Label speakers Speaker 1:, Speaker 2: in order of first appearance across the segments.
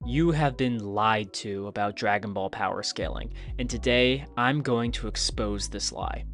Speaker 1: You have been lied to about Dragon Ball power scaling, and today I'm going to expose this lie.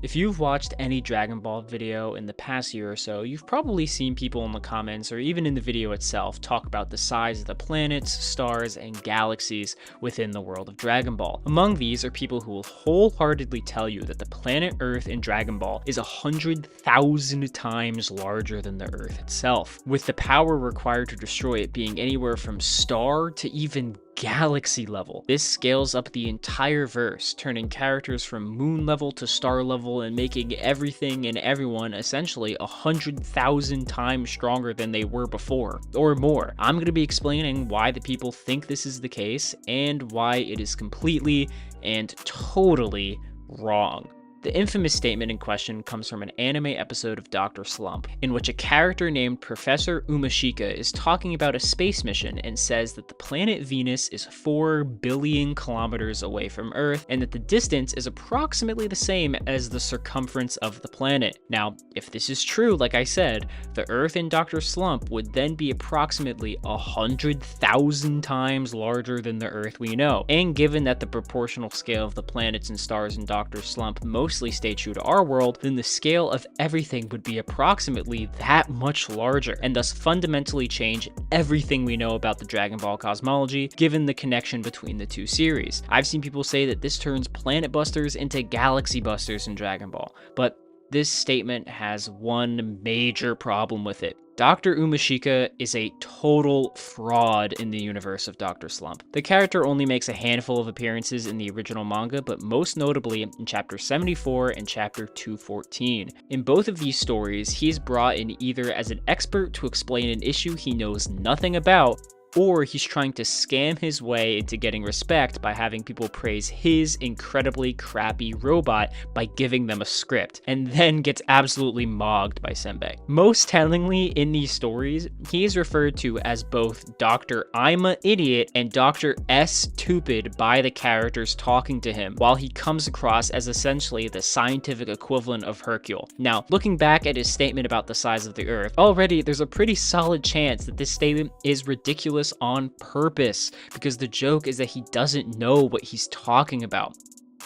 Speaker 1: If you've watched any Dragon Ball video in the past year or so, you've probably seen people in the comments or even in the video itself talk about the size of the planets, stars, and galaxies within the world of Dragon Ball. Among these are people who will wholeheartedly tell you that the planet Earth in Dragon Ball is 100,000 times larger than the Earth itself, with the power required to destroy it being anywhere from star to even galaxy level. This scales up the entire verse, turning characters from moon level to star level and making everything and everyone essentially 100,000 times stronger than they were before, or more. I'm going to be explaining why the people think this is the case and why it is completely and totally wrong. The infamous statement in question comes from an anime episode of Dr. Slump, in which a character named Professor Umashika is talking about a space mission and says that the planet Venus is 4 billion kilometers away from Earth, and that the distance is approximately the same as the circumference of the planet. Now, if this is true, like I said, the Earth in Dr. Slump would then be approximately 100,000 times larger than the Earth we know. And given that the proportional scale of the planets and stars in Dr. Slump mostly stay true to our world, then the scale of everything would be approximately that much larger, and thus fundamentally change everything we know about the Dragon Ball cosmology, given the connection between the two series. I've seen people say that this turns Planet Busters into Galaxy Busters in Dragon Ball, but this statement has one major problem with it. Dr. Umashika is a total fraud in the universe of Dr. Slump. The character only makes a handful of appearances in the original manga, but most notably in chapter 74 and chapter 214. In both of these stories, he is brought in either as an expert to explain an issue he knows nothing about, or he's trying to scam his way into getting respect by having people praise his incredibly crappy robot by giving them a script, and then gets absolutely mogged by Senbei. Most tellingly in these stories, he is referred to as both Dr. I'm a idiot and Dr. S stupid by the characters talking to him, while he comes across as essentially the scientific equivalent of Hercule. Now, looking back at his statement about the size of the Earth, already there's a pretty solid chance that this statement is ridiculous on purpose, because the joke is that he doesn't know what he's talking about.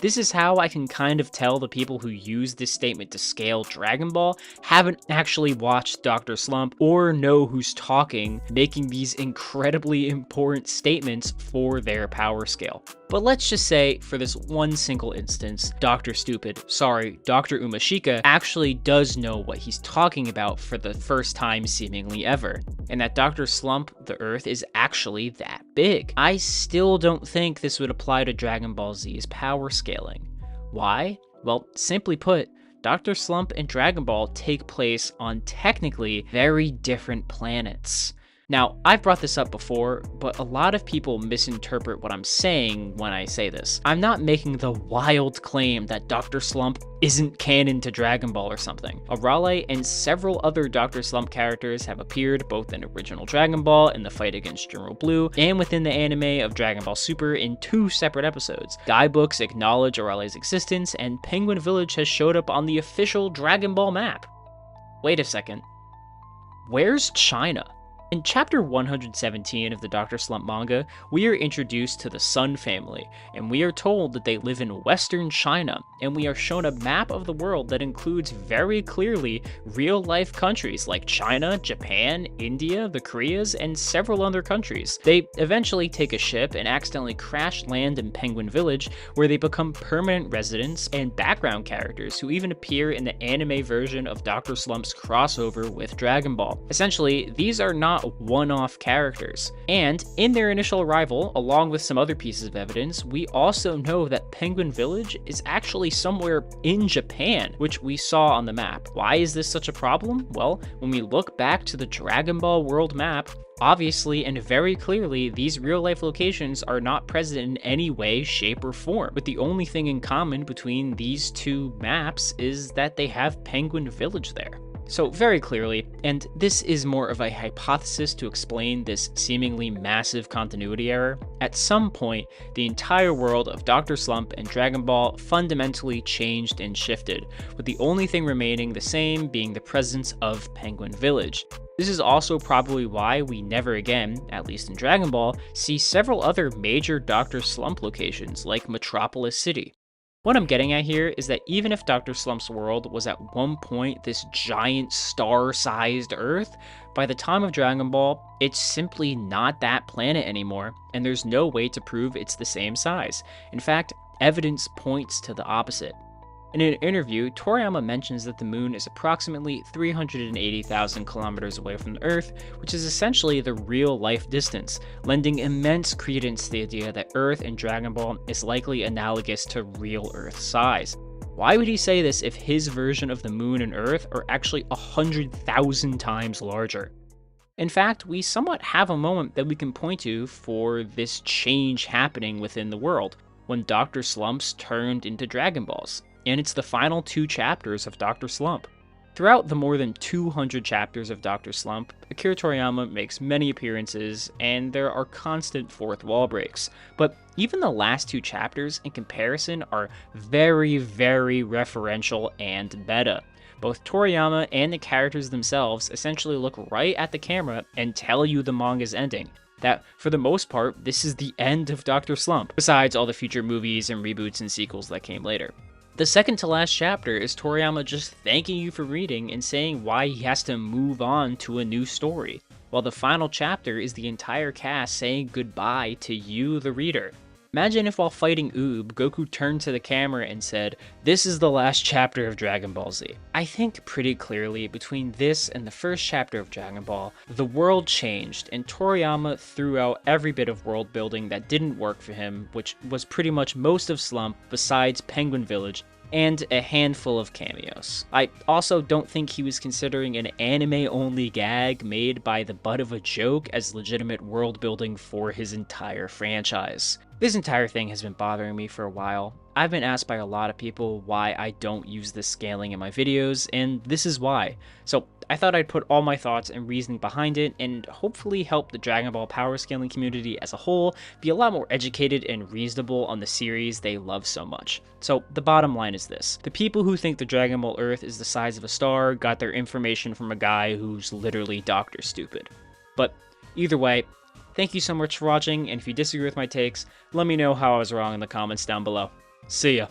Speaker 1: This is how I can kind of tell the people who use this statement to scale Dragon Ball haven't actually watched Dr. Slump or know who's talking, making these incredibly important statements for their power scale. But let's just say, for this one single instance, Dr. Umashika actually does know what he's talking about for the first time seemingly ever, and that Dr. Slump, the Earth, is actually that big. I still don't think this would apply to Dragon Ball Z's power scaling. Why? Well, simply put, Dr. Slump and Dragon Ball take place on technically very different planets. Now, I've brought this up before, but a lot of people misinterpret what I'm saying when I say this. I'm not making the wild claim that Dr. Slump isn't canon to Dragon Ball or something. Arale and several other Dr. Slump characters have appeared both in original Dragon Ball in the fight against General Blue, and within the anime of Dragon Ball Super in 2 separate episodes. Guidebooks acknowledge Arale's existence, and Penguin Village has showed up on the official Dragon Ball map. Wait a second. Where's China? In chapter 117 of the Dr. Slump manga, we are introduced to the Sun family, and we are told that they live in Western China, and we are shown a map of the world that includes very clearly real-life countries like China, Japan, India, the Koreas, and several other countries. They eventually take a ship and accidentally crash land in Penguin Village, where they become permanent residents and background characters who even appear in the anime version of Dr. Slump's crossover with Dragon Ball. Essentially, these are not one-off characters. And in their initial arrival, along with some other pieces of evidence, we also know that Penguin Village is actually somewhere in Japan, which we saw on the map. Why is this such a problem? Well, when we look back to the Dragon Ball world map, obviously and very clearly, these real-life locations are not present in any way, shape, or form. But the only thing in common between these two maps is that they have Penguin Village there. So, very clearly, and this is more of a hypothesis to explain this seemingly massive continuity error, at some point, the entire world of Dr. Slump and Dragon Ball fundamentally changed and shifted, with the only thing remaining the same being the presence of Penguin Village. This is also probably why we never again, at least in Dragon Ball, see several other major Dr. Slump locations like Metropolis City. What I'm getting at here is that even if Dr. Slump's world was at one point this giant star-sized Earth, by the time of Dragon Ball, it's simply not that planet anymore, and there's no way to prove it's the same size. In fact, evidence points to the opposite. In an interview, Toriyama mentions that the moon is approximately 380,000 kilometers away from the Earth, which is essentially the real-life distance, lending immense credence to the idea that Earth in Dragon Ball is likely analogous to real Earth size. Why would he say this if his version of the moon and Earth are actually 100,000 times larger? In fact, we somewhat have a moment that we can point to for this change happening within the world, when Dr. Slumps turned into Dragon Balls. And it's the final 2 chapters of Dr. Slump. Throughout the more than 200 chapters of Dr. Slump, Akira Toriyama makes many appearances, and there are constant fourth wall breaks. But even the last 2 chapters, in comparison, are very, very referential and meta. Both Toriyama and the characters themselves essentially look right at the camera and tell you the manga's ending. That, for the most part, this is the end of Dr. Slump, besides all the future movies and reboots and sequels that came later. The second to last chapter is Toriyama just thanking you for reading and saying why he has to move on to a new story, while the final chapter is the entire cast saying goodbye to you, the reader. Imagine if while fighting Oob, Goku turned to the camera and said, "This is the last chapter of Dragon Ball Z." I think pretty clearly between this and the first chapter of Dragon Ball, the world changed and Toriyama threw out every bit of world building that didn't work for him, which was pretty much most of Slump besides Penguin Village, and a handful of cameos. I also don't think he was considering an anime-only gag made by the butt of a joke as legitimate world building for his entire franchise. This entire thing has been bothering me for a while. I've been asked by a lot of people why I don't use this scaling in my videos, and this is why. So I thought I'd put all my thoughts and reasoning behind it and hopefully help the Dragon Ball power scaling community as a whole be a lot more educated and reasonable on the series they love so much. So the bottom line is this: the people who think the Dragon Ball Earth is the size of a star got their information from a guy who's literally Dr. Stupid. But either way, thank you so much for watching, and if you disagree with my takes, let me know how I was wrong in the comments down below. See ya.